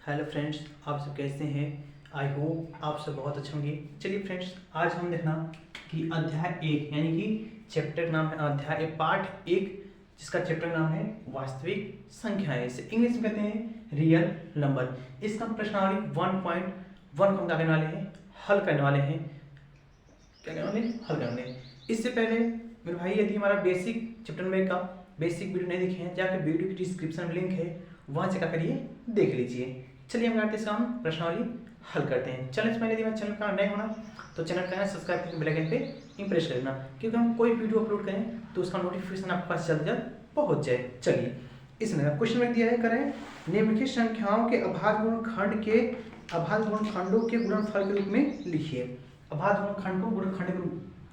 Hello friends, आप सब कैसे हैं। आई होप आप सब बहुत अच्छे होंगे। चलिए फ्रेंड्स, आज हम देखना कि अध्याय एक यानी कि चैप्टर का नाम है अध्याय एक पार्ट एक, जिसका चैप्टर का नाम है वास्तविक संख्याएं। इसे इंग्लिश में कहते हैं रियल नंबर। इसका प्रश्नावली 1.1 को हम क्या करने वाले हैं, हल करने वाले हैं। क्या करने वाले हैं, हल करने वाले हैं। इससे पहले मेरे भाई, यदि हमारा बेसिक चैप्टर में का बेसिक वीडियो नहीं देखे हैं, जाकर वीडियो की डिस्क्रिप्शन में लिंक है, वहाँ से क्या करिए, देख लीजिए। चलिए हम करते हैं, हम प्रश्नावली हल करते हैं। चैनल से पहले यदि मेरे चैनल का नए होना तो चैनल का सब्सक्राइब करके बेल आइकन पे इंप्रेस करना, क्योंकि हम कोई वीडियो अपलोड करें तो उसका नोटिफिकेशन आपके पास जल्द जल्द पहुंच जाए। चलिए, इसमें क्वेश्चन में दिया है, करें निम्नलिखित संख्याओं के अभाज्य गुणनखंड के अभाज्य गुणनखंडों के गुणनफल के रूप में लिखिए। अभाज्य गुणनखंड को गुणनखंड के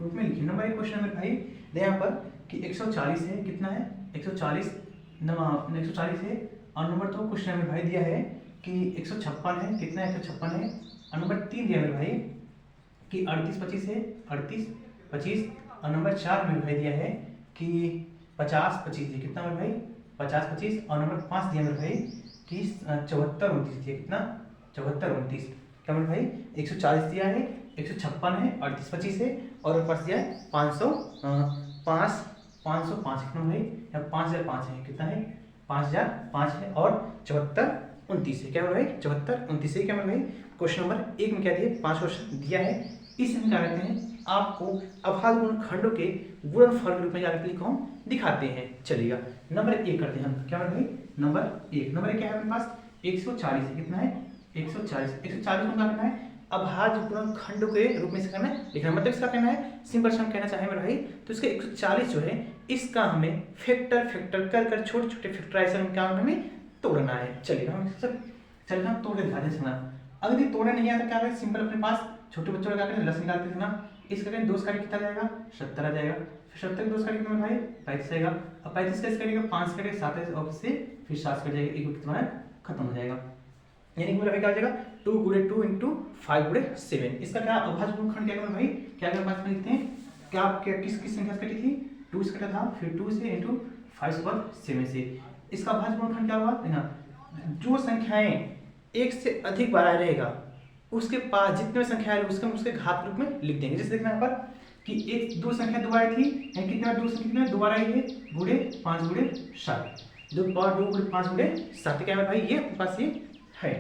रूप में लिखिए। नंबर एक क्वेश्चन में भाई दे यहाँ पर कि 140 है, कितना है 140 है। और नंबर दो क्वेश्चन में भाई दिया है कि 156 है, कितना है 156 है। और नंबर तीन दिया मेरे भाई कि 38 25 है, 38 25। और नंबर चार में भाई दिया है कि 50 25 है, कितना मेरे भाई 50 25। और नंबर पाँच दिया मेरे भाई कि 74 29 दिया, कितना 74 29। क्या मेरे भाई 140 दिया है, 156 है, 38 25 है, और पास दिया है 505 कितना भाई 5005 है, कितना है 5005 है, और 74 29 है। क्या भाई 74 29 है। क्या भाई क्वेश्चन नंबर एक में क्या दिया, 5 क्वेश्चन दिया है। इसमें क्या करते हैं, आपको अभाज्य गुणनखंडों के गुणनफल के रूप में क्या करते हैं, हम दिखाते हैं। चलिएगा, नंबर एक करते हैं हम। क्या भाई नंबर एक क्या है अपने पास 140 है, कितना है 140 को क्या करना है, अभाज्य गुणनखंड के रूप में इसका करना है, लिखना मतलब इसका कहना है, सिंपल से हम कहना चाहें मेरे भाई तो इसके 140 जो है इसका हमें फैक्टर कर छोटे छोटे फैक्टराइजेशन क्या हमें तोड़ना है। चलिए हम तोड़ के दिखा दें। अगर ये तोड़ना नहीं आता क्या है, सिंपल अपने पास छोटे बच्चों का क्या करें, 10 निकालते थे ना, इसका करें 2 का कितना जाएगा 70 आ जाएगा। फिर 70 2 का कितना भाई 35 आएगा। अब 35 का करेगा 5 करेगा 7 और से फिर 7 कट जाएगा, एक कितना खत्म हो जाएगा। यानी कि मेरा भाई क्या हो जाएगा 2 × 2 × 5 × 7। इसका क्या अभाज्य गुणनखंड क्या है भाई, क्या अगर पास में लिखते हैं, क्या किस संख्या से कटी थी 2 से कटा था, फिर 2 से × 5 / 7 से। इसका अभाज्य गुणनखंड क्या होगा, देखना जो संख्याएं एक से अधिक बार रहेगा उसके पास जितने संख्या है उसके घात रूप में लिख देंगे। जैसे देखना यहाँ पर कि एक दो संख्या दोबारा थी, कितना दो संख्या कितना दोबारा आई है, गुणे 5 × 7, 2 × 5 × 7। क्या है भाई ये अपने पास ये है।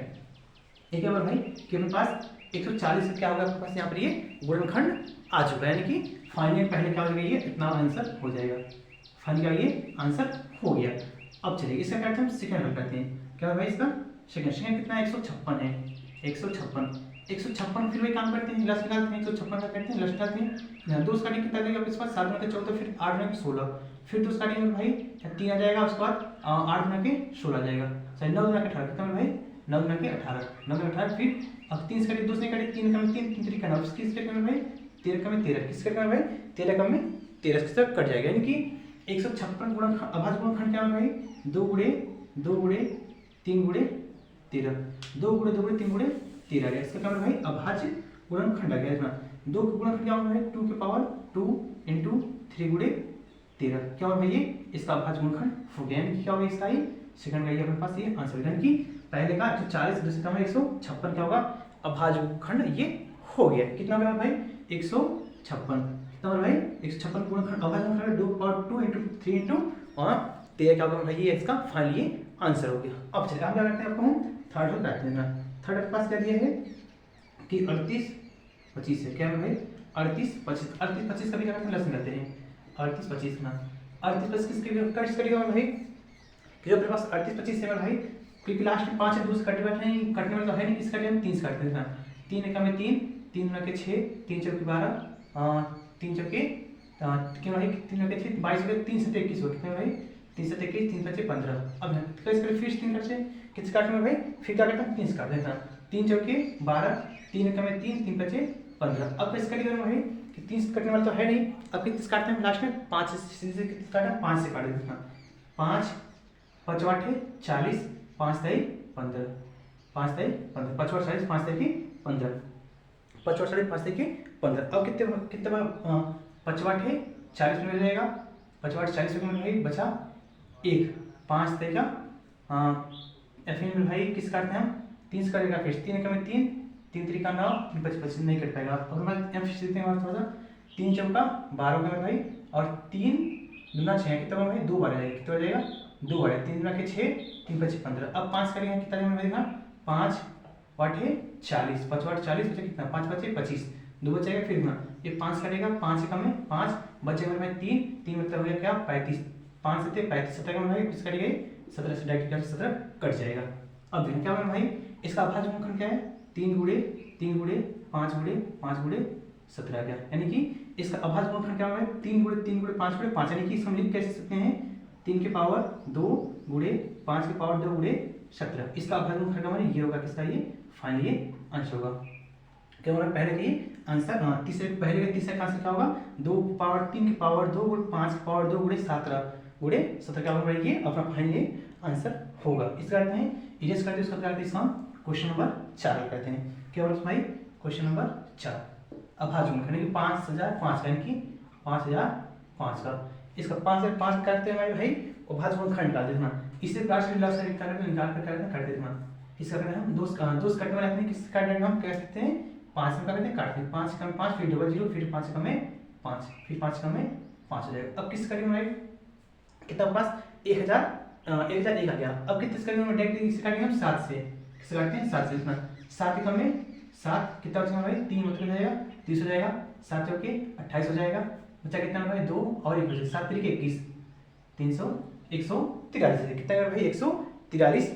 एक बार भाई कि अपने पास 140 से क्या होगा आपके पास यहाँ पर ये गुणनखंड आ चुका है, यानी कि फाइनल पहले क्या हो जाएगा, ये इतना आंसर हो जाएगा। फाइनल क्या ये आंसर हो गया। अब चलिए इसका क्या हम सेकंड हल करते हैं। क्या भाई इसका सेकंड कितना 156 है, 156 फिर वही काम करते हैं, लस निकालते हैं, 156 का करते हैं लस निकालते हैं। 2 काटेंगे कितना देगा आपके पास 7 × 14, फिर 8 × 16, फिर 2 काटेंगे भाई 3 आ जाएगा, उसके बाद 8 × 16 आ जाएगा, सॉरी 9 × 18 कितना भाई 9 × 18, 9 × 18। फिर अब 3 से कटे 2 से कटे 3 × 3 3 तरीका 9, किस तरीके में भाई 13 × 13, किस तरीके में भाई 13 × 13 किस तरह कट जाएगा। यानी कि 156 गुणनखंड अभाज्य गुणनखंड क्या है भाई 2 × 2 × 3 × 13, 2 × 2 × 3 × 13 आ गया। इसका क्या भाई अभाज्य गुणनखंड आ गया। देखना 2 का गुणनखंड क्या होगा भाई 2 की पावर 2 × 3 × 13, क्या होगा भाई ये इसका अभाज्य गुणनखंड हो गया। यानी कि क्या होगा इसका ही सेकंड का ये अपने पास ये आंसर। यानी कि पहले का 140 दूसरे का 156 क्या होगा अभाज्य गुणनखंड ये हो गया। कितना होगा भाई 156, कितना भाई 156 गुणनखंड अभाज्य गुणनखंड 2 × 2 × 3 × और 13 क्या होगा भाई ये इसका फाइनल ये आंसर हो गया। अब चलिए हम क्या करते हैं, आपको हम थर्ड हल करते हैं। थर्ड के पास क्या दिया है कि 38 25 है। क्या है भाई 38 25 का भी क्या करते हैं लसन करते हैं 38 25 ना 38 25 किसके कट करेगा भाई कि जो अपने पास 38 25 है भाई, क्योंकि लास्ट में 5 है, दूसरे कटने वाले तो है नहीं, किस कटे हम 3 से काटते हैं। 3 × 3 3 × 6 3 × 12 3 × क्यों भाई 3 × 6 22 हो गया, 3 से 21 हो कितने भाई 3 से 21 3 × 5 15। अब कैसे करें फिर 3 से किस काटने में भाई फिर क्या करता हूँ 3 से काट देता 3 × 12 3 × 3 3 × 15। अब कैसे करेंगे भाई कि 3 से कटने वाला तो है नहीं, अब किस काटते हैं लास्ट में 5 से किस काटा 5 से काट देता 5 5 8 40 5 3 15 5 3 15 5 8 40 5 3 15 5 8 40 5 3 15। अब कितने 5 8 है 40 में मिल जाएगा, 5 8 40 में भाई बचा 1 5 3 का फिर भाई किस काटते हैं हम 3 से कटेगा, फिर 3 एकम में 3, 3 3 का 9, 3 5 25 नहीं कट पाएगा। और हमारे एम देते हैं थोड़ा सा, 3 चौका 12 का मेरे भाई, और 3 दूना 6 कितना होगा भाई, 2 बार आएगा, कितना हो जाएगा 2 बार, 3 दूना के 6, 3 5 15। अब 5 करेंगे कितना मेरे भाई, 5 वाट है 40, 5 वाट 40 बचे कितना, 5 बचे 25, 2 बचेगा, फिर ना ये 5 करेगा, 5 एकम में 5 बचेगा मेरे भाई 3, 3 मतलब हो गया क्या 35, 5 से 35 17 का मेरे भाई किस करेगा 17 से डायरेक्ट 17 कट जाएगा। अब देखिए क्या मेरे भाई, इसका अभाज्य गुणनखंड क्या है, 3 गुणे 3 गुणे 5 गुणे 5 गुणे 17 गया, यानी कि इसका अभाज्य गुणनखंड क्या है 3 गुणे 3 गुणे 5 गुणे 5, यानी कि इसको हम लिख कैसे सकते हैं 3 की पावर 2 गुणे 5 की पावर 2 गुणे 17। इसका अभाज्य गुणनखंड हमारे ये होगा, किसका ये फाइनली ये आंसर होगा। क्या होगा पहले का ये आंसर, तीसरे पहले का तीसरे का आंसर क्या होगा 2 पावर 3 की पावर 2 गुणे 5 की पावर 2 गुणे 17 क्या होगा ये अपना फाइनली आंसर होगा। इसका करते हैं इरेज करते हैं, उसका करते हैं इसका क्वेश्चन नंबर 4 करते हैं। क्या होगा भाई क्वेश्चन नंबर 4 अभाज्य गुणनखंड यानी कि 5005 यानी कि 5005 का, इसका 5005 करते हैं हमारे भाई अभाज्य गुणनखंड निकाल देना, इसी प्रकार से निकाल कर देना। इसका करना हम दोस्त कटने वाले हैं, किस काट देंगे हम कह सकते हैं 5 में करते हैं, काटते हैं 5 कम 5 फिर डबल 0 फिर 5 कम में 5 फिर 5 कम में 5 हो जाएगा। अब किस करेंगे हमारे कितना पास 1001 आ गया। अब कितने करेंगे हम डायरेक्ट इसे काटेंगे हम 7 से, किससे काटते हैं 7 से, इतना 7 कम में 7 कितना बचेगा भाई 3 मतलब हो जाएगा 30 हो जाएगा, 7 चौके 28 हो जाएगा, बचा कितना भाई 2 और 1 बचे 7 3 21 300 143 कितना भाई 143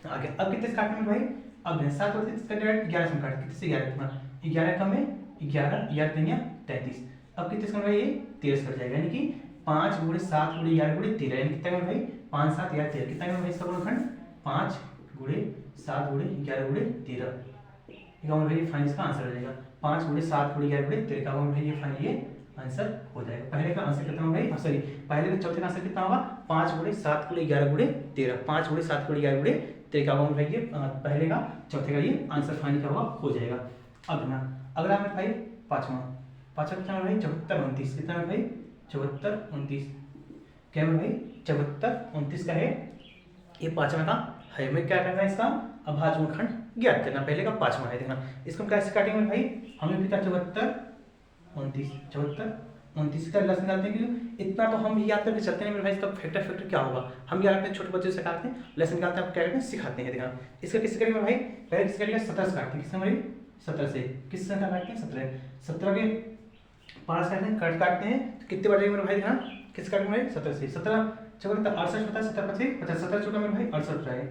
आ गया। अब कितने से काटने में भाई, अब 7 और 3 का डायरेक्ट 11 से काट, कितने से 11 कितना 11 कम में 11 11 33। अब कितने से भाई ये 13 कट जाएगा, यानी कि 5 गुणे 7 गुणे 11 गुणे 13, यानी कितना भाई 5 7 11 13 कितना भाई इसका गुणनखंड 5 गुणे 7 गुणे 11 गुणे 13। ये भाई फाइनल इसका आंसर हो जाएगा 5 गुणे 7 गुणे 11 गुणे 13 का भाई ये फाइनल ये आंसर हो जाएगा। पहले का आंसर कितना होगा भाई, सॉरी पहले का चौथे का आंसर कितना होगा 5 गुणे 7 गुणे 11 गुणे 13, 5 गुणे 7 गुणे 11 गुणे 13 का भाई ये पहले का चौथे का ये आंसर फाइनल क्या होगा हो जाएगा। अब ना अगला में भाई पांचवा कितना है भाई 74 29 कितना है भाई 74 29 क्या है भाई 74 29 का है, ये पांचवा का है। हमें क्या करना है इसका अभाज्य गुणनखंड ज्ञात करना, पहले का पांचवा है देखना, इसको हम कैसे काटेंगे भाई, हमें भी 74 29 का लस निकालते हैं कि इतना तो हम भी याद करके चलते हैं मेरे भाई, इसका फैक्टर क्या होगा हम याद करते हैं, छोटे बच्चे से काटते हैं लेसन निकालते हैं, आप क्या करते हैं सिखाते हैं। देखना इसका किससे करेंगे भाई, पहले किससे करेंगे 17 से काटते हैं, किससे भाई 17 से, किससे काटते हैं 17 के 5 काटते हैं तो कितने बार जाएंगे मेरे भाई, देखना किस काटेंगे भाई 17 से, 17 चौका 68 होता है, 17 50 17 चौका मेरे भाई 68 रहेगा,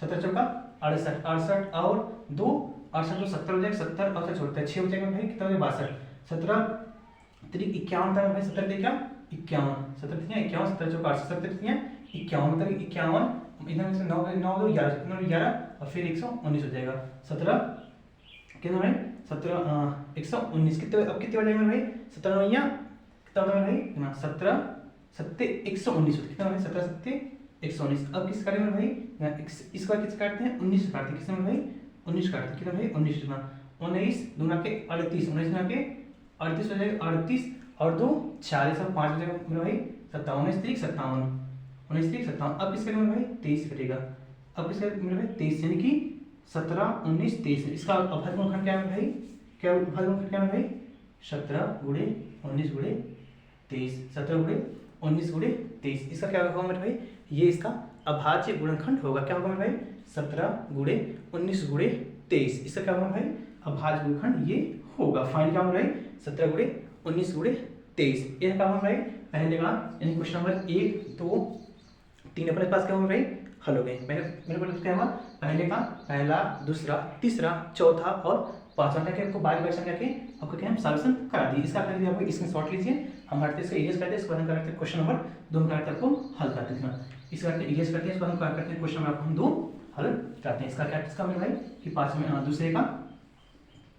17 चौका 68 और 2 68 तो 70 हो जाएगा, 70 और 6 6 हो जाएगा भाई कितना हो जाएगा 62, 17 3 51 था भाई, 17 3 51 17 3 51 17 चौका 70 3 51 मतलब 51 इधर से 9 9 2 11 कितना 11 और फिर 119 हो जाएगा, 17 कितना भाई 17 119 कितने, अब कितने बार जाएंगे भाई 17 9 कितना होता है भाई ना 17 7 119 कितना भाई 17 7 119। अब किस करेंगे भाई इसका किस काटते हैं 19 से काटते हैं, किसमें भाई 19 काटते हैं, कितना भाई 19 गुना 19 दूना के 38 19 दूना के 38 हो जाएगा 38 और 2 40 और 5 हो जाएगा मेरे भाई 57 19 57 अब किस करेंगे भाई 23 कटेगा, अब किस करेंगे मेरे भाई 23 यानी कि 17 19 23, इसका अभाज्य गुणनखंड क्या है भाई, क्या अभाज्य गुणनखंड क्या है भाई 17 गुणे 19 गुणे 23 17 गुणे 19 गुणे 23, इसका क्या होगा मेरे भाई ये इसका अभाज्य गुणनखंड होगा, क्या होगा मेरे भाई 17 गुणे 19 गुणे 23, इसका क्या होगा भाई अभाज्य गुणनखंड ये होगा। फाइनल क्या होगा भाई 17 गुणे 19 गुणे 23, ये क्या होगा भाई पहले का यानी क्वेश्चन नंबर 1 2 3 अपने पास क्या होगा भाई हल हो गए। मेरे को क्या हुआ पहले का पहला दूसरा तीसरा चौथा और पांचवा करके आपको बारी बारी समझा के आपको क्या हम सॉल्यूशन करा दिए, इसका कर दिया आपको इसमें शॉर्ट लीजिए, हम हटते इसका इरेज करते हैं, इसको हम करते हैं क्वेश्चन नंबर 2 करते आपको हल करते हैं, इसका इरेज करते हैं, इसको हम करते हैं क्वेश्चन नंबर आपको हम 2 हल करते हैं। इसका क्या इसका मेरे भाई कि पांचवें दूसरे का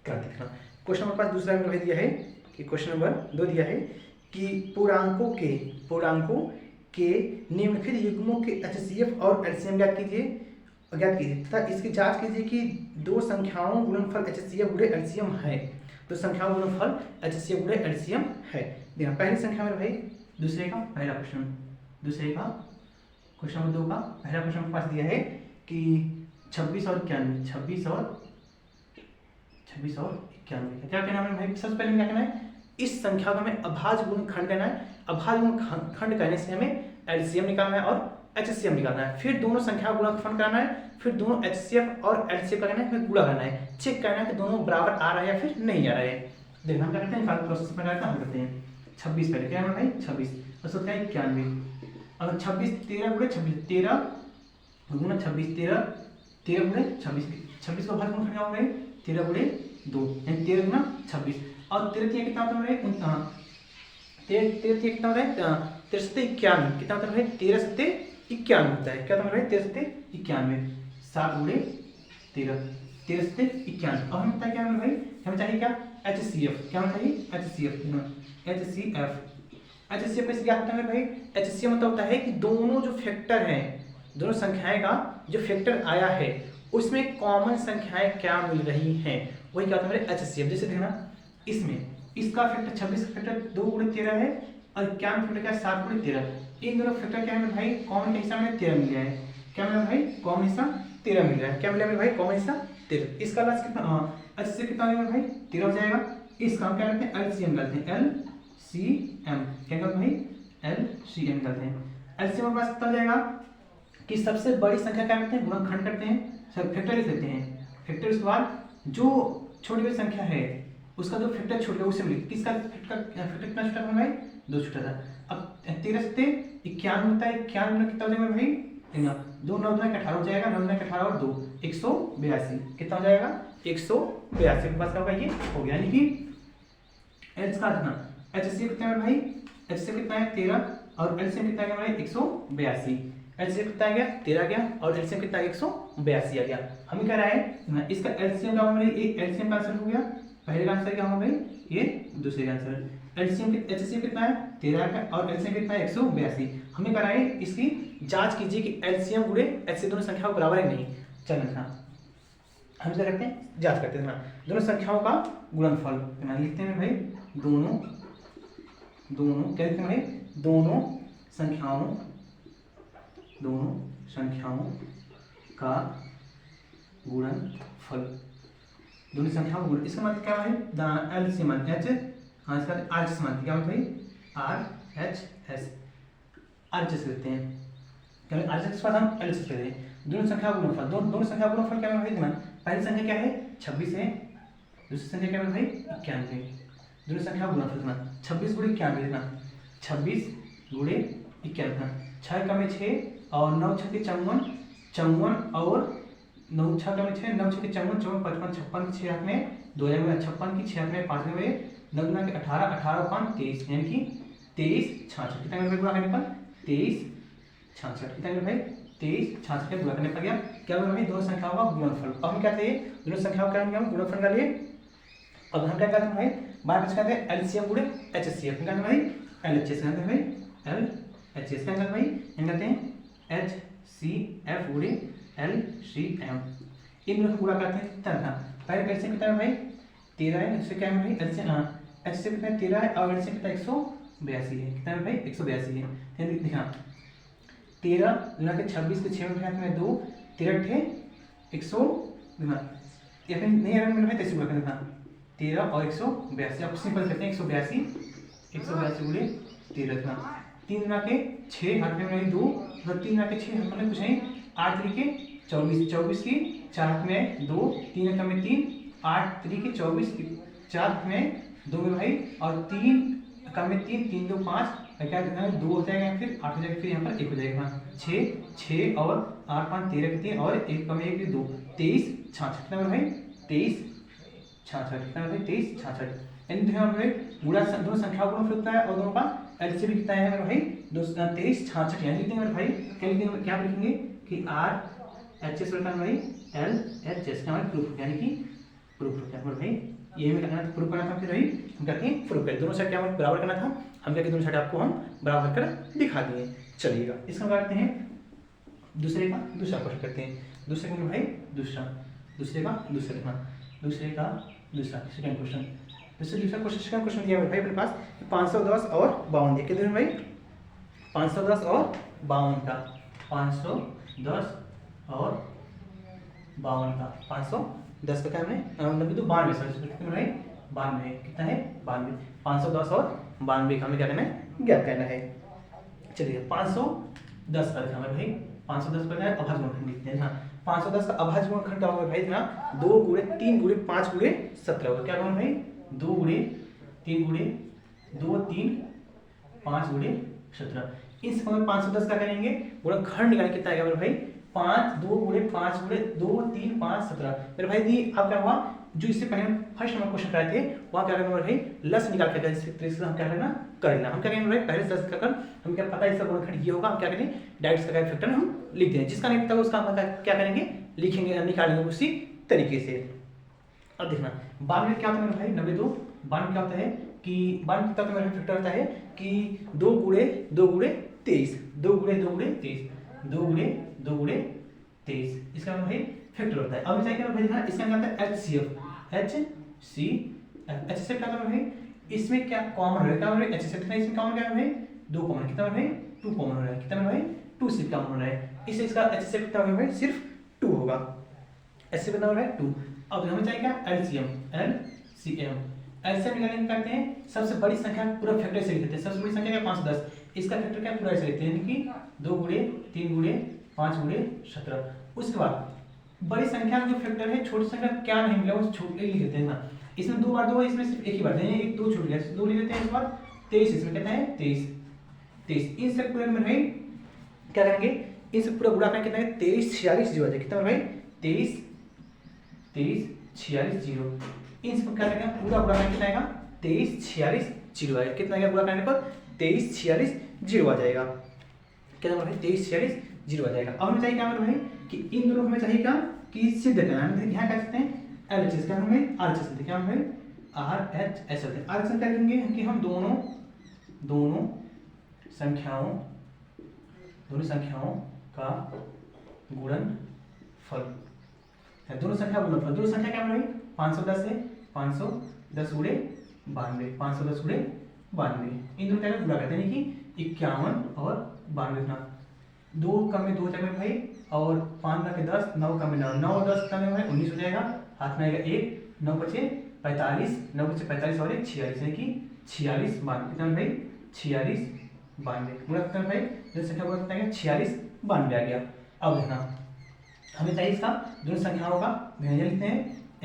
करते हैं। क्वेश्चन नंबर 5 दूसरा मेरे भाई दिया है कि क्वेश्चन नंबर 2 दिया है कि पूर्णांकों के निम्नलिखित युग्मों के HCF और LCM ज्ञात कीजिए तथा इसकी जांच कीजिए कि दो संख्याओं गुणनफल HCF गुणे LCM है, तो संख्याओं गुणनफल HCF गुणे LCM है। देखना पहली संख्या में भाई दूसरे का पहला क्वेश्चन, दूसरे का क्वेश्चन नंबर 2 का पहला क्वेश्चन के पास दिया है कि 26 और 91, 26 और 91। क्या कहना है भाई, सबसे पहले क्या कहना है, इस संख्या का हमें अभाज्य गुणनखंड करना है। अभाज्य गुणनखंड करने से हमें एलसीएम निकालना है और एचसीएफ निकालना है। फिर दोनों संख्या का गुणनखंड कराना है, फिर दोनों एचसीएफ और एलसीएफ का करना है, हमें गुणा करना है, चेक करना है कि दोनों बराबर आ रहा है या फिर नहीं आ रहा है। देखना हम क्या करते हैं, प्रोसेस में हम करते हैं 26 पहले क्या है भाई 26 और होता है 91। अगर 26 13 गुणे 26 13 गुना 26 13 13 गुणे 26 को भाग गुणनखंड क्या होगा 13 गुणे 2 यानी 13 गुना 26 और 13 कितना होता है 13 कितना होता है 13 सत्ते 91 कितना होता है 13 सत्ते 91 होता है। क्या होता है 13 सत्ते 91 7 गुणे 13 13 सत्ते 91। अब हमें पता क्या है भाई, हमें चाहिए क्या एचसीएफ, क्या होना चाहिए एचसीएफ एचसीएफ कैसे क्या होता है भाई, एचसीएफ मतलब होता है कि दोनों जो फैक्टर हैं, दोनों संख्याएं का जो फैक्टर आया है उसमें कॉमन संख्याएं क्या मिल रही हैं, वही क्या होता है एचसीएफ। जैसे देखना इसमें इसका फैक्टर 26 का फैक्टर 2 गुणे 13 है और 91 फैक्टर क्या है 7 गुणे 13। इन दोनों फैक्टर क्या है भाई, कॉमन के हिस्सा में 13 मिल गया है। क्या मिला भाई, कॉमन हिस्सा 13 मिल रहा है। क्या मिला भाई, कॉमन हिस्सा 13। इसका लास्ट कितना एचसीएफ कितना हो जाएगा भाई 13 हो जाएगा। इसका हम क्या करते हैं एलसीएम करते हैं, एलसीएम क्या करते हैं भाई एलसीएम करते हैं। एलसीएम हमारे पास कितना हो जाएगा कि सबसे बड़ी संख्या क्या करते हैं गुणनखंड करते हैं, सब फैक्टर लिख लेते हैं। फैक्टर उसके बाद जो छोटी बड़ी संख्या है उसका जो फैक्टर छोटा उसे मिले, किसका फैक्टर कितना छोटा था भाई 2 छोटा था। अब 13 से 91 होता है, 91 में कितना हो जाएगा भाई 2 9 2 18 हो जाएगा, 9 18 और 2 182 कितना हो जाएगा 182 के पास क्या होगा ये हो गया। यानी कि एच का कितना एचसीएफ कितना है भाई, एचसीएफ कितना है 13 और एलसीएम कितना है भाई 182। एलसीएम कितना आ गया 13 गया और एलसीएम कितना 182 आ गया। हमें क्या रहा है इसका एलसीएम का हमारे ये एलसीएम का आंसर हो गया, पहले का आंसर क्या होगा भाई ये दूसरे का आंसर। एलसीएम एचसीएफ कितना है 13 का और एलसीएम कितना है 182। हमें क्या रहा है इसकी जांच कीजिए कि एलसीएम गुणे एचसीएफ दोनों संख्याओं बराबर है नहीं। चलना हम क्या करते हैं जांच करते हैं दोनों संख्याओं का गुणनफल लिखते हैं भाई दोनों क्या लिखते हैं भाई दोनों संख्याओं का गुणनफल, दोनों संख्याओं का गुण। इसका मतलब क्या है एलसीएम एच इसका आरएचएस मान क्या होता है आरएचएस आरएचएस लेते हैं। क्या आरएचएस के बाद हम एलसीएस लेते हैं। दोनों संख्या का गुणनफल दोनों संख्या का गुणनफल क्या है भाई, पहली संख्या क्या है 26 है, दूसरी संख्या क्या है भाई 91। दोनों संख्या का गुणनफल 26 गुणे 91 लिखना 26 गुणे 91 6 का में 6 और 9 6 के 54 और 9 6 का में 6 9 6 के 54 55 56 6 हाथ में 2 56 की 6 हाथ में 5 में 9 के 18 18 5 23 यानी कि 23 66 कितना में गुणा करने पर 23 66 कितना में भाई 23 66 के गुणा करने पर क्या भाई दोनों संख्याओं का गुणनफल। अब हम क्या चाहिए दोनों संख्याओं का हम गुणनफल का लिए। अब हम क्या करते हैं भाई बार बार कहते हैं एलसीएम गुणे एचसीएफ क्या करते हैं भाई एलएचएस कहते हैं भाई एलएचएस क्या करते हैं भाई कहते हैं एचसीएफ गुणे एलसीएम। इन दोनों को गुणा करते हैं कितना पहले एलसीएम कितना है भाई 13 है, इससे क्या है भाई एचसीएफ कितना 13 है और एलसीएम कितना 182 है। कितना है भाई 182 है। देखा 13 गुना के 26 के 6 में 2 13 थे 100 या फिर नहीं अगर मिल रहा है तैसे गुणा करना 13 और 182 आप सिंपल करते हैं 182 गुणे 13 था 3 गुना के 6 हाथ में 2 और 3 गुना के 6 हाथ में कुछ नहीं 8 तरीके 24 की 4 हाथ में 2 3 हाथ में 3 8 तरीके 24 की 4 हाथ में 2 में भाई और 3 का में 3 3 2 5 क्या करना है 2 हो जाएगा फिर 8 हो जाएगा फिर यहाँ पर 1 हो जाएगा 6 और 8 5 13 कितने और 1 कम 1 2 23 66 कितना भाई 23 66 कितना भाई 23 66 यानी देखो हमें गुणा दोनों संख्याओं का गुणनफल होता है और दोनों का एलसीएम कितना है मेरे भाई 23 66 यानी लिखते हैं मेरे भाई क्या लिखेंगे कि आर एच एस बटा भाई एल एच एस का हमारा प्रूफ यानी कि प्रूफ होता है भाई ये में करना था प्रूफ करना था फिर वही हम कहते हैं प्रूफ कर दोनों साइड क्या बराबर करना था हम क्या दोनों साइड आपको हम बराबर कर दिखा दिए। चलिएगा इसका करते हैं दूसरे का दूसरा क्वेश्चन करते हैं दूसरे का भाई दूसरे का दूसरा सेकंड क्वेश्चन दूसरा क्वेश्चन दिया भाई अपने पास 510 और 52 दिया कितने भाई 510 और 52 का 510 और 52 का 510 का क्या हमने 90 तो 92 सॉरी कितना है 92 कितना है 92 510 और 92 का हमें क्या करना है ज्ञात करना है। चलिए 510 का हमें भाई 510 का है अभाज्य गुणनखंड लिखते हैं ना 510 का अभाज्य गुणनखंड क्या होगा भाई इतना 2 गुणे 3 गुणे 5 गुणे 17 होगा क्या होगा भाई 2 गुणे 3 गुणे 2 3 5 गुणे 17 इस समय 510 का करेंगे गुणनखंड निकालने कितना आएगा मेरे भाई 5 2 गुणे 5 गुणे 2 3 5 17 मेरे भाई दी अब क्या हुआ जो इससे पहले हम फर्स्ट नंबर क्वेश्चन कराए थे वहाँ क्या करना भाई लस निकाल के इस तरीके से हम क्या करना करना हम क्या करेंगे भाई पहले लस का कर हम क्या पता है इसका गुणनखंड ये होगा हम क्या करेंगे डायरेक्ट इसका फैक्टर हम लिख दें जिसका नहीं पता उसका हम क्या करेंगे लिखेंगे निकालेंगे उसी तरीके से। अब देखना 92 क्या होता है मेरे भाई 92 92 क्या होता है कि 92 तक मेरा फैक्टर होता है कि 2 गुणे 23 2 गुणे 23 2 गुणे 23 इसका भाई फैक्टर होता है। अब चाहिए भाई देखना इसका क्या होता है HCF क्या करना भाई इसमें क्या कॉमन है क्या HCF कितना इसमें कॉमन क्या है भाई 2 कॉमन कितना भाई 2 कॉमन हो रहा है कितना भाई 2 सिर्फ कॉमन हो रहा है इससे इसका HCF कितना होगा भाई सिर्फ 2 होगा HCF कितना हो रहा है 2। अब हमें चाहिए क्या LCM निकालने करते हैं सबसे बड़ी संख्या पूरा फैक्टर से लिखते हैं सबसे बड़ी संख्या क्या 510 इसका फैक्टर क्या पूरा ऐसे लिखते हैं यानी कि 2 गुणे 3 गुणे 5 गुणे 17 उसके बाद बड़ी संख्या का जो फैक्टर है छोटी संख्या क्या नहीं मिला वो छोटे लिख देते हैं ना इसमें 2 बार 2 है इसमें सिर्फ एक ही बार है एक 2 छूट गया 2 लिख देते हैं इस बार 23 इसमें कितना है 23 इन सब पूरे में भाई क्या करेंगे इन सब पूरा गुणा करके कितना है 23 46 जीरो आ जाए कितना भाई 23 46 जीरो इन सब क्या करेंगे पूरा गुणा करके कितना आएगा 23 46 जीरो आएगा कितना आएगा गुणा करने पर 23 46 जीरो आ जाएगा कितना भाई 23 46 जीरो आ जाएगा। अब हमें चाहिए क्या भाई कि इन दोनों हमें चाहिए क्या कि सिद्ध करना है यहाँ कह सकते हैं LHS क्या हमें RHS क्या हमें RHS RHS क्या करेंगे कि हम दोनों संख्याओं का गुणनफल दोनों संख्या क्या भाई 510 है 510 गुणे 92 510 गुणे 92 इन दोनों क्या गुणा करते हैं कि 51 और 92 ना 2 कम में 2 में भाई और 5 ना के 10 9 कम में 9 9 और 10 कम में भाई 19 हो जाएगा हाथ में आएगा 1 9 बचे 45 9 बचे 45 और 1 46 यानी कि 46 92 कितना भाई 46 92 गुणा कितना भाई जो संख्या गुणा कितना है 46 92 आ गया। अब देखना हमें चाहिए इसका दोनों संख्याओं का विभाजन लिखते हैं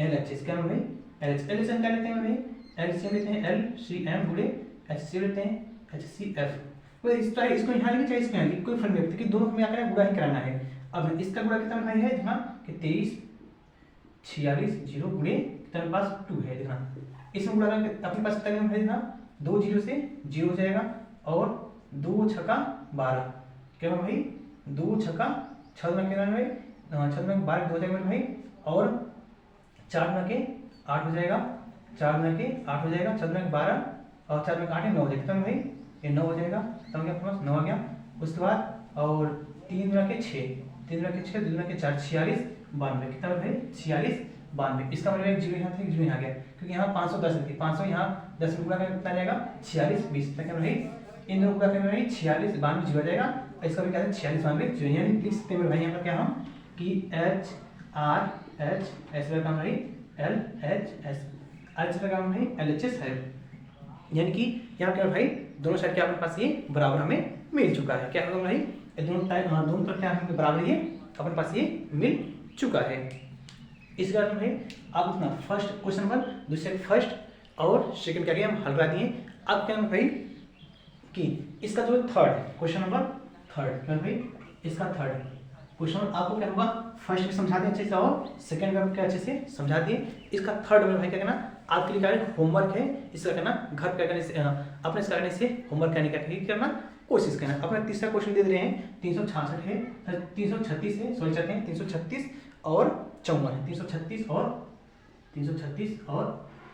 LHS क्या भाई LHS क्या लेते हैं भाई LCM लेते हैं LCM गुणे HCF लेते हैं HCF इसको यहाँ लिखे चाहे इसको यहाँ लिखे कोई फर्क नहीं पड़ता कि दोनों में आकर गुणा ही कराना है। अब इसका गुणा कितना भाई है देखना कि 23 46 जीरो गुणे कितना पास 2 है देखना इसमें गुणा करके अपने पास कितना भाई देखना 2 जीरो से 0 हो जाएगा और 2 छक्का 12 क्या भाई 2 छक्का 6 में कितना भाई 6 में 12 हो जाएगा भाई और 4 में के 8 हो जाएगा 4 में के 8 हो जाएगा 4 में 12 और 4 में 8 9 हो जाएगा कितना भाई ये 9 हो जाएगा तो क्या पास 9 आ गया उसके बाद और 3 में के 6 3 में के 6 2 में के 4 46 92 कितना भाई 46 92 इसका मतलब एक जीरो यहाँ से जीरो यहाँ गया क्योंकि यहाँ 510 थी 500 यहाँ 10 में गुणा करके कितना जाएगा 46 20 क्या भाई इन दोनों गुणा करने में 46 92 जीरो जाएगा इसका भी क्या है 46 92 जीरो यानी लिख सकते हैं भाई यहाँ पर क्या हम कि HRHS का काम भाई LHS RHS का काम भाई LHS है यानी कि यहाँ क्या भाई दोनों साइड क्या अपने पास ये बराबर हमें मिल चुका है क्या होगा भाई दोनों तरफ क्या हमें बराबर ये अपने पास ये मिल चुका है। इस कारण में भाई आप अपना फर्स्ट क्वेश्चन नंबर दूसरे फर्स्ट और सेकंड क्या किया हम हल करा दिए। अब क्या भाई कि इसका जो थर्ड क्वेश्चन नंबर थर्ड क्या भाई इसका थर्ड क्वेश्चन आपको क्या होगा फर्स्ट में समझा दिए अच्छे से और सेकंड में क्या अच्छे से समझा दिए। इसका थर्ड में भाई क्या करना आपके लिए क्या होमवर्क है इसका करना घर पे करने से अपने से करने से होमवर्क करना कोशिश करना। अपना तीसरा क्वेश्चन दे रहे हैं 366 है 336 है सॉरी चाहते हैं 336 और 54 है 336 और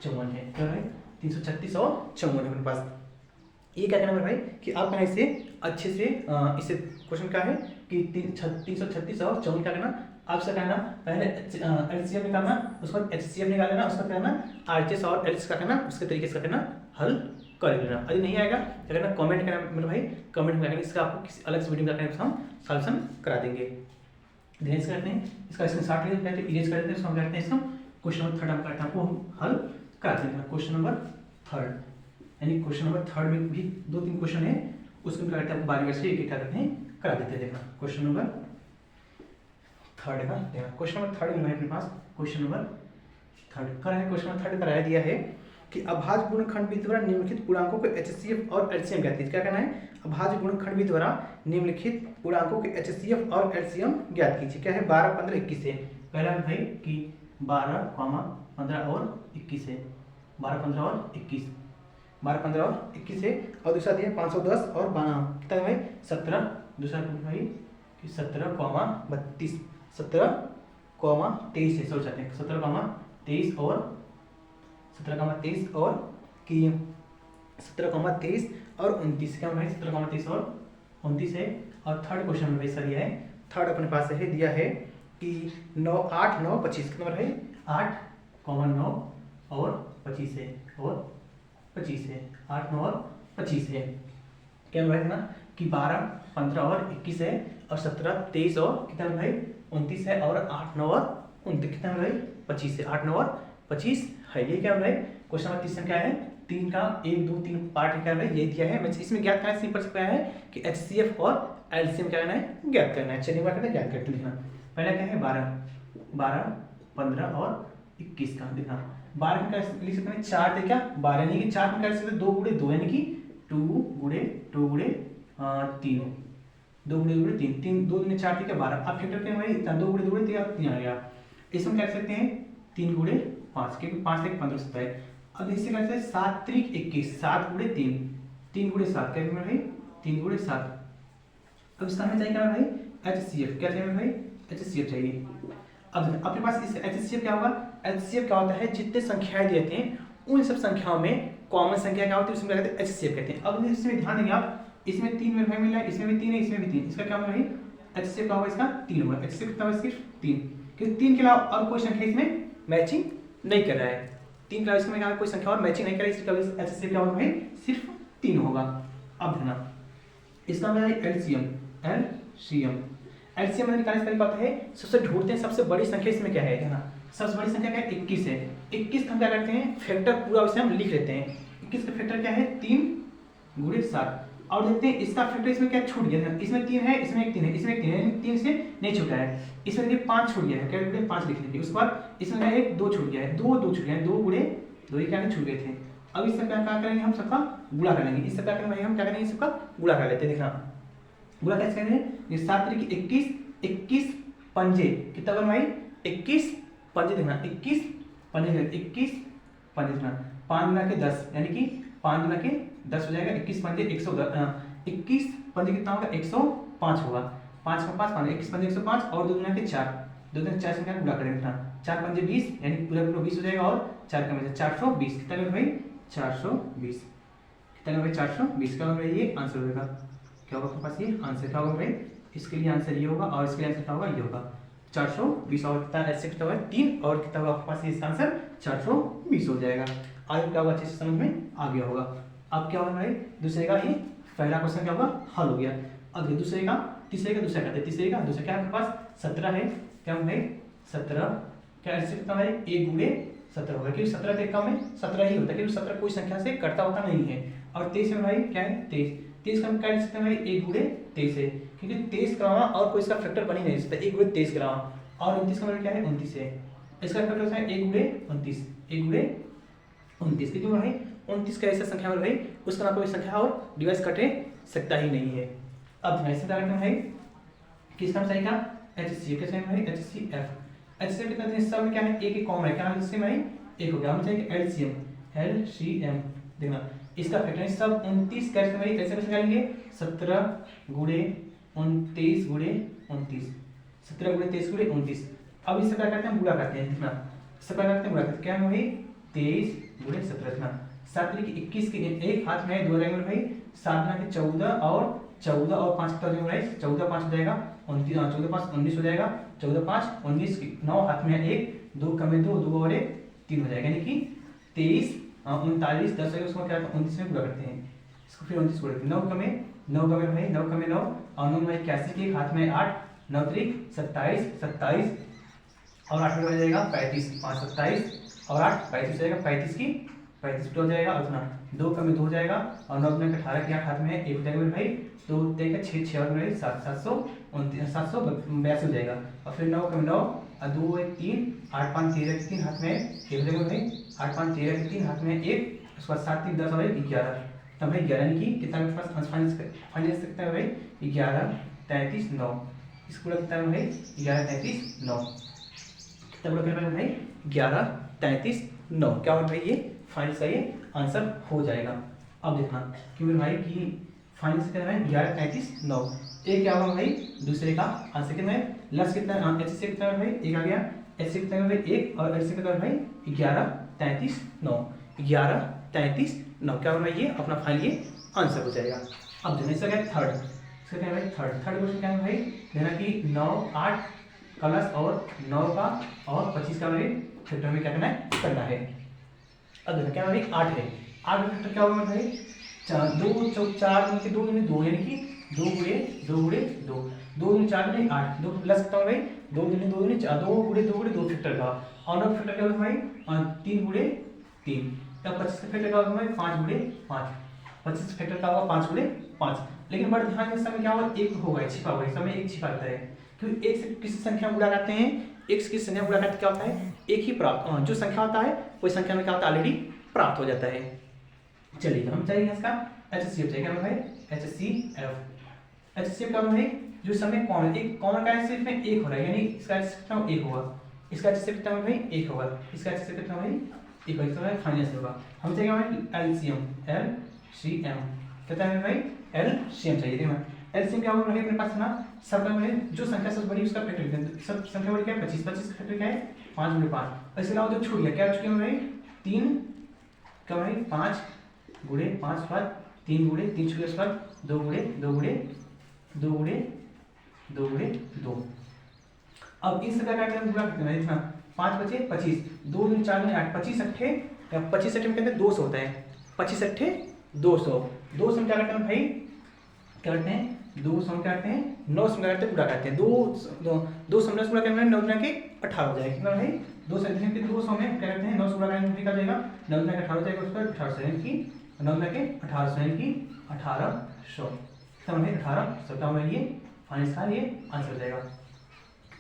54 है क्या भाई 336 और 54 है अपने पास। ये क्या करना है भाई कि आप कहना इसे अच्छे से इसे क्वेश्चन क्या है कि 336 और 54 क्या करना आपसे करना पहले LCM निकालना उसके बाद HCF निकाल लेना उसका करना RHS और LHS का करना उसके तरीके से करना हल कर लेना। यदि नहीं आएगा क्या करना कमेंट करना मेरे भाई कमेंट में इसका आपको किसी अलग से वीडियो में हम सॉल्यूशन करा देंगे। इरेज करते हैं, इसका स्क्रीनशॉट ले लेते हैं, इरेज कर देते हैं, इसको हम करते हैं इसको क्वेश्चन नंबर 3 हम करते हैं, आपको हम हल कराते हैं। क्वेश्चन नंबर 3 यानी क्वेश्चन नंबर 3 में भी 2-3 क्वेश्चन है, उसको क्या करते हैं बारी बारी से एक एक करते हैं करा देते हैं। देखना क्वेश्चन नंबर 3 का देखना, क्वेश्चन नंबर 3 में अपने पास क्वेश्चन नंबर 3 का है, क्वेश्चन नंबर 3 कराया दिया है कि अभाज्य गुणनखंड विधि द्वारा निम्नलिखित पूर्णांकों को HCF और LCM ज्ञात कीजिए। क्या कहना है, अभाज्य गुणनखंड विधि द्वारा निम्नलिखित पूर्णांकों के HCF और LCM ज्ञात कीजिए। क्या है 12, 15, 21 है। पहला है कि 12, 15 और 21 है, 12, 15 और 21, 12, 15 और 21 है। और दूसरा दिया 510 और 12 कितना है भाई 17। दूसरा भाई कि 17, 32, 17, 23 है, सोच सकते हैं 17, 23 और 17, 23 और कि 17, 23 और 29 क्या भाई 17, 23 और 29 है। और थर्ड क्वेश्चन में वैसा दिया है, थर्ड अपने पास है दिया है कि 9, 8, 9, 25 कितना नंबर है 8, 9 और 25 है, और 25 है, 8, 9 और 25 है। क्या भाई ना कि 12, 15 और 21 है, और 17, 23 और कितना भाई 29 है, और 8, 9 और 29 कितना भाई 25 है, 8, 9 और 25 है। ये क्या भाई क्वेश्चन नंबर 3 क्या है 3 का 1, 2, 3 पार्ट क्या है ये दिया है। इसमें ज्ञात करना है, सिंपल क्या है कि HCF और LCM क्या करना है ज्ञात करना है। चलिए करना है ज्ञात करते लिखना। पहला क्या है 12, 15 और 21 का देखना। 12 में क्या लिख सकते हैं 4 थे क्या 12 यानी कि 4 में क्या लिख सकते हैं 2 गुणे 2 यानी कि 2 गुणे 2 गुणे 3, 2 गुणे 2 गुणे 3, 3 2 गुणे 4 थे क्या 12। अब फैक्टर क्या भाई 2 गुणे 2 गुणे 3 आ गया। इसमें क्या लिख सकते हैं 3 गुणे 5 क्योंकि 5 से 15 सकता है। अब इससे क्या 7 त्रिक 21, 7 गुणे 3, 3 गुणे 7 क्या भाई 3 गुणे 7। अब इसका हमें चाहिए क्या भाई HCF, क्या चाहिए भाई HCF चाहिए। अब अपने पास इस HCF क्या होगा, HCF क्या होता है जितने संख्याएं देते हैं उन सब संख्याओं में कॉमन संख्या क्या होती है उसमें क्या कहते हैं HCF कहते हैं। अब इसमें ध्यान देंगे आप, इसमें 3 मेरे भाई मिला है, इसमें भी 3 है, इसमें भी 3, इसका क्या होगा भाई HCF क्या होगा इसका 3 होगा। HCF कितना होगा सिर्फ 3, क्योंकि 3 के अलावा और कोई संख्या इसमें मैचिंग नहीं कर रहा है। 3 के अलावा इसमें कोई संख्या और मैचिंग नहीं कर रही है, इसका HCF क्या होगा भाई सिर्फ 3 होगा। अब है ना इसका मतलब LCM मतलब निकालने का तरीका होता है सबसे ढूंढते हैं सबसे बड़ी संख्या इसमें क्या है ना, सबसे बड़ी संख्या क्या है 21 है। 21 हम क्या करते हैं फैक्टर पूरा उसे हम लिख लेते हैं। 21 का फैक्टर क्या है 3 गुणे 7 और देखते हैं इसका फैक्टर इसमें क्या छूट गया, इसमें 3 है, इसमें एक 3 है, इसमें एक 3 है, 3 से नहीं छूटा है। इसमें देखिए 5 छूट गया है, क्या 5 लिख लीजिए। उसके बाद इसमें क्या है 2 छूट गया है, 2 छूट गया है, 2 गुणे 2 क्या छूट गए थे। अब इससे क्या करेंगे हम सबका गुणा करेंगे, इससे क्या करेंगे हम क्या करेंगे सबका गुणा कर लेते हैं। देखना गुणा कैसे करेंगे 7 त्रिक 21, 21 पंजे कितना बन भाई 21 पंजे देखना 21 पंजे 21 पंजे देखना 5 गुना के 10 यानी कि 5 गुना के 10 हो जाएगा। 21 पंजे 110, 21 पंजे कितना होगा 105 होगा। 5 का 5 21 पंजे 105 और 2 गुना के 4, 2 गुना 4 से क्या गुणा करेंगे देखना 4 पंजे 20 यानी पूरा पूरा 20 हो जाएगा, और 4 का मतलब 420 कितना होगा भाई 420 कितना होगा भाई 420 का होगा ये आंसर होगा। क्या होगा आपके पास ये आंसर क्या होगा भाई, इसके लिए आंसर ये होगा और इसके लिए आंसर क्या होगा ये होगा 420 और कितना ऐसे कितना होगा 3 और कितना होगा आपके पास इसका आंसर 420 हो जाएगा। आगे क्या होगा अच्छे से समझ में आ गया होगा। अब क्या होगा भाई दूसरे का ये पहला क्वेश्चन क्या होगा हल हो गया। अब दूसरे का तीसरे का दूसरा करते हैं, तीसरे का दूसरा क्या आपके पास 17 है, क्या भाई 17 क्या ऐसे कितना है 1 गुणे 17 होगा क्योंकि 17 से कम है 17 ही होता है क्योंकि 17 कोई संख्या से कटता होता नहीं है। और 23 में भाई क्या है 23 का हम क्या लिख सकते हैं भाई 1 गुणे 23 है क्योंकि 23 के अलावा और कोई इसका फैक्टर बन ही नहीं सकता 1 गुणे 23 के अलावा। और 29 का मतलब क्या है 29 है, इसका फैक्टर है 1 गुणे 29, 1 गुणे 29 क्योंकि भाई 29 का ऐसा संख्या भाई उसका ना कोई संख्या और डिवाइस कटे सकता ही नहीं है। अब ऐसे करते हैं भाई किस नाम चाहिए HCF कैसे भाई HCF कितना दिन सब में क्या है एक कॉमन है क्या है इससे भाई एक हो गया। हम चाहिए LCM देखना इसका फैक्टर सब 29 कैसे भाई कैसे निकालेंगे 17 गुणे 29 गुणे 29, 17 गुणे 23 गुणे 29। अब इससे क्या करते हैं गुणा करते हैं देखना, इससे क्या करते हैं गुणा करते हैं क्या है भाई 23 गुणे 17 देखना 7 की 21 के एक हाथ में 2 रहेंगे भाई 7 गुना के 14 और 5 कितना हो जाएगा भाई 14 5 हो जाएगा 29, 14 5 19 हो जाएगा, 14 5 19 9 हाथ में 1 2 कम में 2 2 और 1 3 हो जाएगा यानी कि 23 39 10 है उसको क्या 29 में पूरा करते हैं इसको फिर 29 पूरा करते हैं 9 कमे भाई 9 कमे 9 और 9 में 81 के हाथ में 8 9 3 27, 27 और 8 हो जाएगा 35, 5 27 और 8 35 हो जाएगा, 35 की 35 हो जाएगा और सुना 2 कम में 2 हो जाएगा और 9 में 18 की 8 हाथ में है 1 हो जाएगा मेरे भाई, तो 6 6 और मेरे 782 हो जाएगा और फिर 9 कम 9 और 2 1 3 8 5 13 के 3 हाथ में 1 हो जाएगा भाई, 8 5 13 के 3 हाथ में 1, उसके बाद 7 3 10 और 11, तो भाई 11 की कितना मेरे पास फाइनल सकता है भाई 11 33 9, इसको लगता है भाई 11 33 9, कितना बोला फिर भाई 11 33 9, क्या होगा भाई ये फाइनल का ये आंसर हो जाएगा। अब देखना कि मेरे भाई की फाइनल से कितना है 11 33 9, एक क्या होगा भाई दूसरे का आंसर कितना है, लास्ट कितना है एच से कितना है भाई एक आ गया, एच से कितना है भाई एक और एच से कितना है भाई 11 33 9, 11 33 9, क्या होगा ये अपना फाइनल ये आंसर हो जाएगा। अब देखना इसका क्या है थर्ड, इसका क्या है भाई थर्ड क्वेश्चन क्या है भाई देखना कि 9 8 प्लस और 9 का और 25 का भाई फैक्टर में क्या करना है। अब देखना क्या भाई 8 है, 8 का फैक्टर क्या होगा भाई 2 4 4 2 यानी 2 यानी कि 2 गुणे 2 गुणे 2 2 गुणे 4 यानी 8, 2 प्लस कितना भाई 2 गुणे 2 यानी 4 2 गुणे 2 गुणे 2 फैक्टर का और 9 फैक्टर क्या होगा भाई 3 गुणे 3, तब 25 का फैक्टर क्या होगा भाई 5 गुणे 5, 25 फैक्टर का होगा 5 गुणे 5, लेकिन बड़ा ध्यान इस समय क्या होगा एक होगा छिपा हुआ, इस समय एक छिपा रहता है क्योंकि एक से किसी संख्या में गुणा करते हैं, एक से किसी संख्या में गुणा करते क्या होता है एक ही प्राप्त जो संख्या होता है वही संख्या में क्या होता है ऑलरेडी प्राप्त हो जाता है। चलिए हम चाहिए इसका HCF चाहिए भाई HCF क्या भाई जो समय कॉमन एक कॉमन का HCF में एक हो रहा है यानी इसका HCF कितना एक होगा, इसका HCF कितना भाई एक होगा, इसका HCF कितना भाई एक होगा, इसका फाइनल होगा। हम चाहिए भाई LCM कहता है भाई LCM चाहिए देखना LCM क्या होगा भाई अपने पास ना सब में जो संख्या सबसे बड़ी उसका फैक्टर लिखते हैं, सब संख्या बड़ी क्या है 25 25 का फैक्टर क्या है 5 गुणे 5, इसके अलावा जो छूट गया क्या छूट गया भाई 3 क्या भाई 5 गुणे 5 बाद 3 गुणे 3 छूट गया उसके बाद 2 गुणे 2 गुणे 2 गुणे 2 गुणे 2। अब इस प्रकार का गुणा करते हैं इतना 5 बचे 25 2 गुणे 4 गुणे 8 25 अट्ठे 25 अट्ठे में कहते हैं 200 होता है 25 अट्ठे 200 200 में क्या करते हैं भाई क्या करते हैं 200 में क्या करते हैं 9 में करते हैं गुणा करते हैं 2 में गुणा करने में 9 गुणा के 18 हो जाएगा कितना भाई 200 में क्या करते हैं 9 गुणा करने में क्या जाएगा 9 गुणा के 18 हो जाएगा उस पर 1800 यानी कि 9 गुणा के 1800 यानी कि 1800 कितना भाई 1800 क्या होगा ये फाइनल इसका ये आंसर हो जाएगा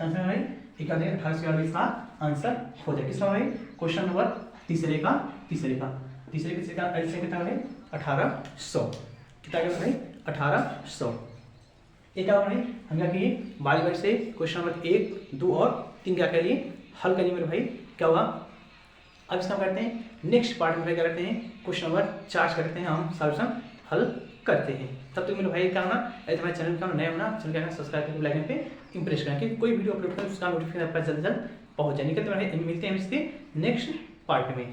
आंसर भाई एक आ जाएगा 1800 इसका आंसर हो जाएगा किसका भाई क्वेश्चन नंबर तीसरे का कितना है 1800 कितना भाई 1800। एक क्या भाई हम क्या किए बारी बारी से क्वेश्चन नंबर 1 2 और 3 क्या कर लिए हल करिए मेरे भाई क्या हुआ। अब इसका करते हैं नेक्स्ट पार्ट में क्या करते हैं क्वेश्चन नंबर 4 करते हैं हम सॉल्यूशन हल करते हैं। तब तक मेरे भाई क्या होना हमारे चैनल का नया होना चैनल क्या सब्सक्राइब करके लाइक पे इंप्रेस करें कि कोई वीडियो अपलोड करें उसका नोटिफिकेशन आपका जल्द पहुंच जाए। मिलते हैं इसके नेक्स्ट पार्ट में।